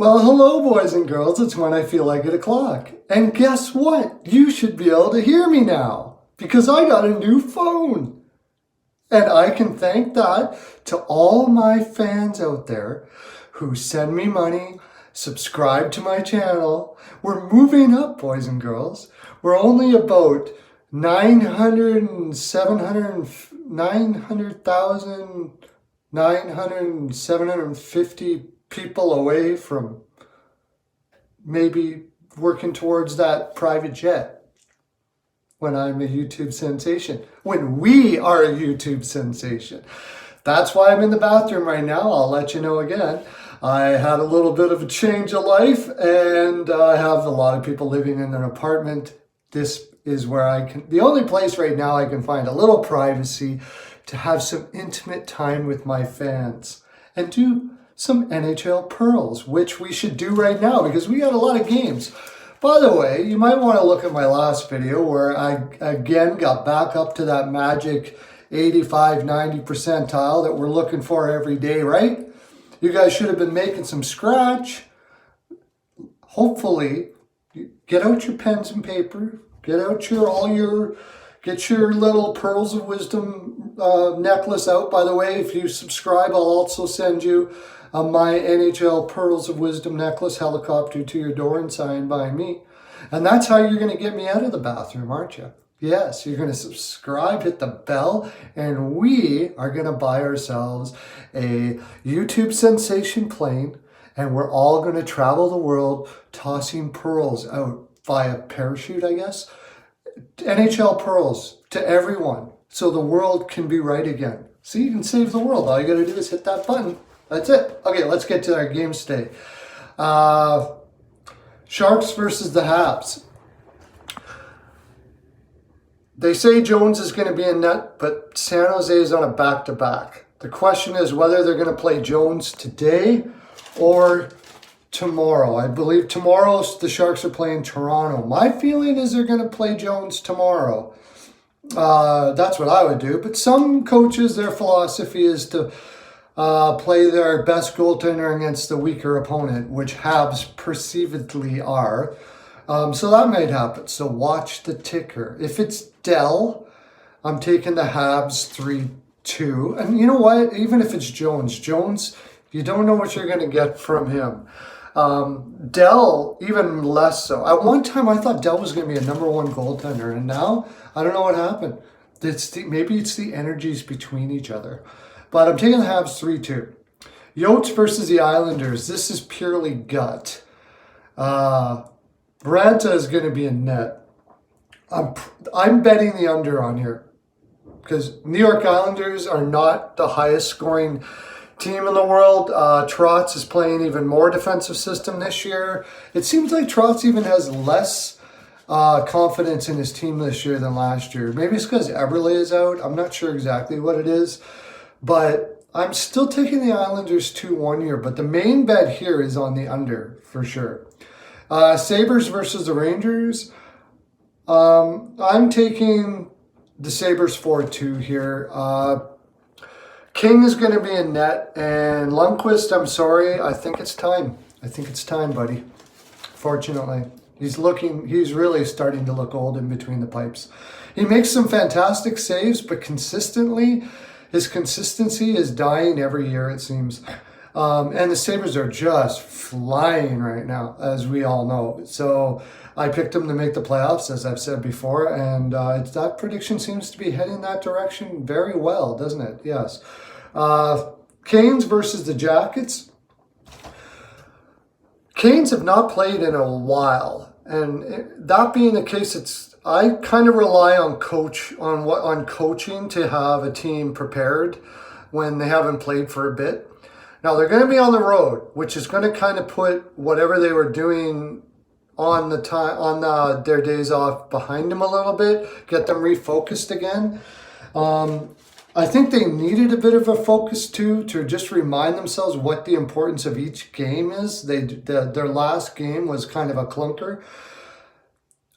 Well, hello, boys and girls. It's when I feel like 8 o'clock. And guess what? You should be able to hear me now because I got a new phone. And I can thank that to all my fans out there who send me money, subscribe to my channel. We're moving up, boys and girls. We're only about 750 people away from maybe working towards that private jet when I'm a YouTube sensation, when we are a YouTube sensation. That's why I'm in the bathroom right now. I'll let you know again. I had a little bit of a change of life and I have a lot of people living in an apartment. This is where the only place right now I can find a little privacy to have some intimate time with my fans and do some NHL pearls, which we should do right now because we got a lot of games. By the way, you might want to look at my last video where I again got back up to that magic 85-90 percentile that we're looking for every day, right? You guys should have been making some scratch. Hopefully, get out your pens and paper, get your little Pearls of Wisdom necklace out. By the way, if you subscribe, I'll also send you my NHL Pearls of Wisdom necklace helicopter to your door and signed by me. And that's how you're going to get me out of the bathroom, aren't you? Yes, you're going to subscribe, hit the bell, and we are going to buy ourselves a YouTube sensation plane, and we're all going to travel the world tossing pearls out via parachute, I guess. NHL pearls to everyone so the world can be right again. So you can save the world. All you got to do is hit that button. That's it. Okay, let's get to our games today. Sharks versus the Habs. They say Jones is going to be in net, but San Jose is on a back-to-back. The question is whether they're going to play Jones today or tomorrow. I believe tomorrow the Sharks are playing Toronto. My feeling is they're going to play Jones tomorrow. That's what I would do. But some coaches, their philosophy is to play their best goaltender against the weaker opponent, which Habs perceivedly are. So that might happen. So watch the ticker. If it's Dell, I'm taking the Habs 3-2. And you know what? Even if it's Jones, you don't know what you're going to get from him. Dell, even less so. At one time, I thought Dell was going to be a number one goaltender. And now, I don't know what happened. Maybe it's the energies between each other. But I'm taking the Habs 3-2. Yotes versus the Islanders. This is purely gut. Branta is going to be in net. I'm betting the under on here because New York Islanders are not the highest scoring team in the world. Trotz is playing even more defensive system this year. It seems like Trotz even has less confidence in his team this year than last year. Maybe it's because Eberle is out. I'm not sure exactly what it is. But I'm still taking the Islanders 2-1 here. But the main bet here is on the under for sure. Sabres versus the Rangers. I'm taking the Sabres 4-2 here. King is going to be in net. And Lundqvist, I'm sorry. I think it's time. Buddy. Fortunately. He's really starting to look old in between the pipes. He makes some fantastic saves, but consistently, his consistency is dying every year, it seems. And the Sabres are just flying right now, as we all know. So I picked them to make the playoffs, as I've said before. And that prediction seems to be heading that direction very well, doesn't it? Yes. Canes versus the Jackets. Canes have not played in a while. And that being the case, I kind of rely on coaching to have a team prepared when they haven't played for a bit. Now they're going to be on the road, which is going to kind of put whatever they were doing on their days off behind them a little bit, get them refocused again. I think they needed a bit of a focus too to just remind themselves what the importance of each game is. Their last game was kind of a clunker.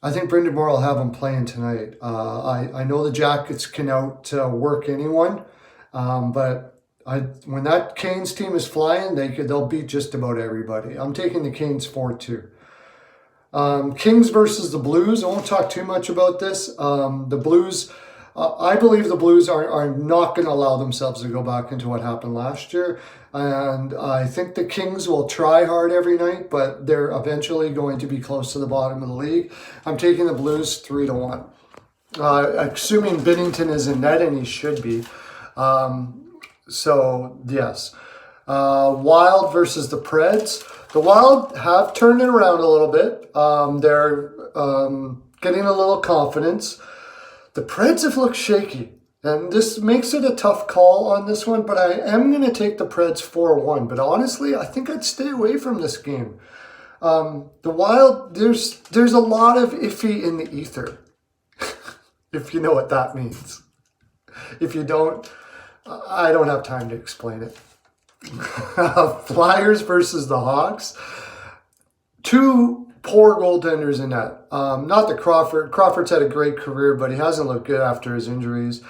I think Brendan Moore will have them playing tonight. I know the Jackets can outwork anyone, but When that Canes team is flying, they'll beat just about everybody. I'm taking the Canes 4-2. Kings versus the Blues. I won't talk too much about this. The Blues, I believe the Blues are not going to allow themselves to go back into what happened last year. And I think the Kings will try hard every night, but they're eventually going to be close to the bottom of the league. I'm taking the Blues 3-1. Assuming Binnington is in net, and he should be. So, yes. Wild versus the Preds. The Wild have turned it around a little bit. They're getting a little confidence. The Preds have looked shaky. And this makes it a tough call on this one, but I am going to take the Preds 4-1. But honestly, I think I'd stay away from this game. The Wild, there's a lot of iffy in the ether, if you know what that means. If you don't, I don't have time to explain it. Flyers versus the Hawks. Two poor goaltenders in that. Not that Crawford's had a great career, but he hasn't looked good after his injuries.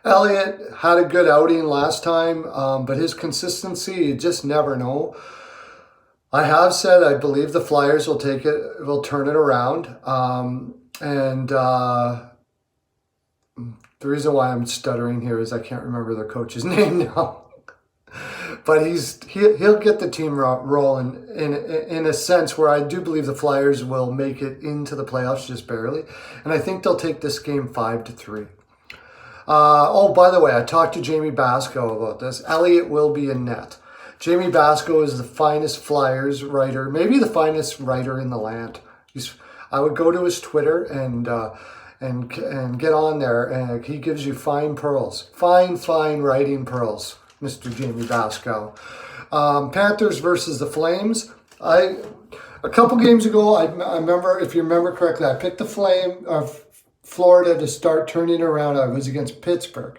Elliott had a good outing last time, but his consistency, you just never know. I have said I believe the Flyers will turn it around. The reason why I'm stuttering here is I can't remember the coach's name now. But he'll get the team rolling in a sense where I do believe the Flyers will make it into the playoffs just barely. And I think they'll take this game 5-3. By the way, I talked to Jamie Basco about this. Elliott will be in net. Jamie Basco is the finest Flyers writer, maybe the finest writer in the land. I would go to his Twitter and get on there, and he gives you fine pearls, fine writing pearls, Mr. Jamie Basco. Panthers versus the Flames. A couple games ago, I remember, if you remember correctly, I picked the Florida to start turning around. I was against Pittsburgh.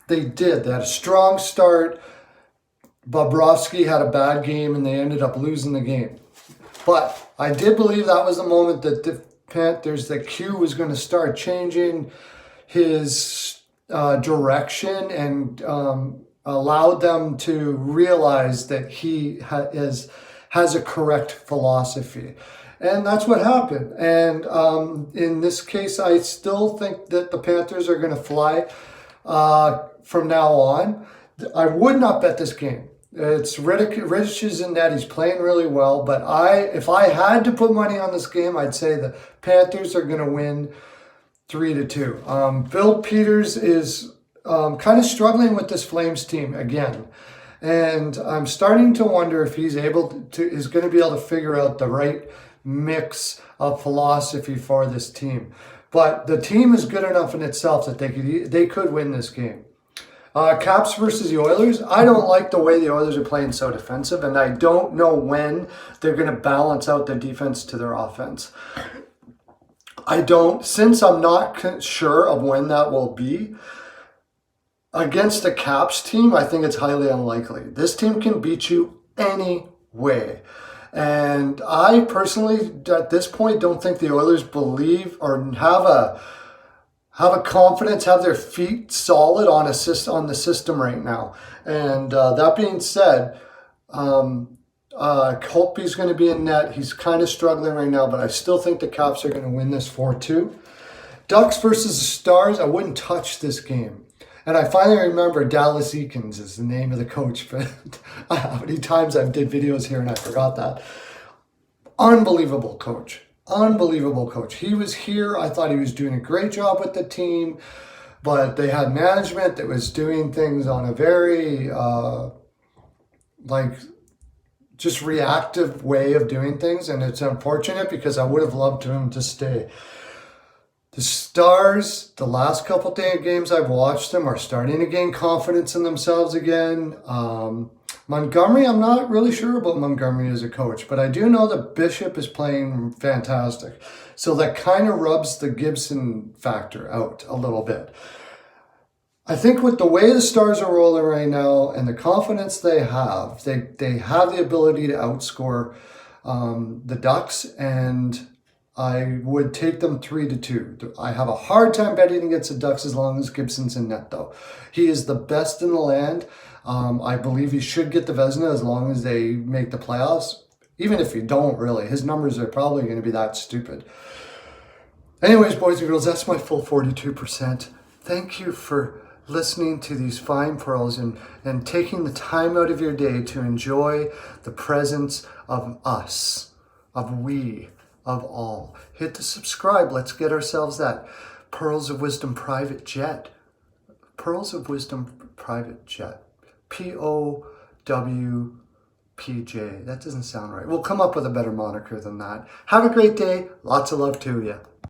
They did. They had a strong start. Bobrovsky had a bad game, and they ended up losing the game. But I did believe that was the moment that the Panthers, that Q was going to start changing his direction and allowed them to realize that he has a correct philosophy. And that's what happened. And in this case, I still think that the Panthers are going to fly from now on. I would not bet this game. It's Rittich is in net. He's playing really well. But if I had to put money on this game, I'd say the Panthers are going to win 3-2. Bill Peters is kind of struggling with this Flames team again. And I'm starting to wonder if he's going to be able to figure out the right mix of philosophy for this team. But the team is good enough in itself that they could win this game. Caps versus the Oilers. I don't like the way the Oilers are playing so defensive, and I don't know when they're going to balance out their defense to their offense. Since I'm not sure of when that will be, against the Caps team, I think it's highly unlikely. This team can beat you any way. And I personally, at this point, don't think the Oilers believe or have a confidence, have their feet solid on the system right now. And that being said, Holtby's going to be in net. He's kind of struggling right now, but I still think the Caps are going to win this 4-2. Ducks versus the Stars. I wouldn't touch this game. And I finally remember Dallas Eakins is the name of the coach. But how many times I've did videos here and I forgot that. Unbelievable coach. Unbelievable coach. He was here. I thought he was doing a great job with the team. But they had management that was doing things on a very, just reactive way of doing things. And it's unfortunate because I would have loved him to stay. The Stars, the last couple of games I've watched them, are starting to gain confidence in themselves again. Montgomery, I'm not really sure about Montgomery as a coach, but I do know that Bishop is playing fantastic. So that kind of rubs the Gibson factor out a little bit. I think with the way the Stars are rolling right now and the confidence they have the ability to outscore the Ducks, and I would take them 3-2. I have a hard time betting against the Ducks as long as Gibson's in net, though. He is the best in the land. I believe he should get the Vezina as long as they make the playoffs. Even if you don't, really, his numbers are probably going to be that stupid. Anyways, boys and girls, that's my full 42%. Thank you for listening to these fine pearls and taking the time out of your day to enjoy the presence of us, of we, of all. Hit the subscribe. Let's get ourselves that Pearls of Wisdom private jet. Pearls of Wisdom private jet. POWPJ. That doesn't sound right. We'll come up with a better moniker than that. Have a great day. Lots of love to you.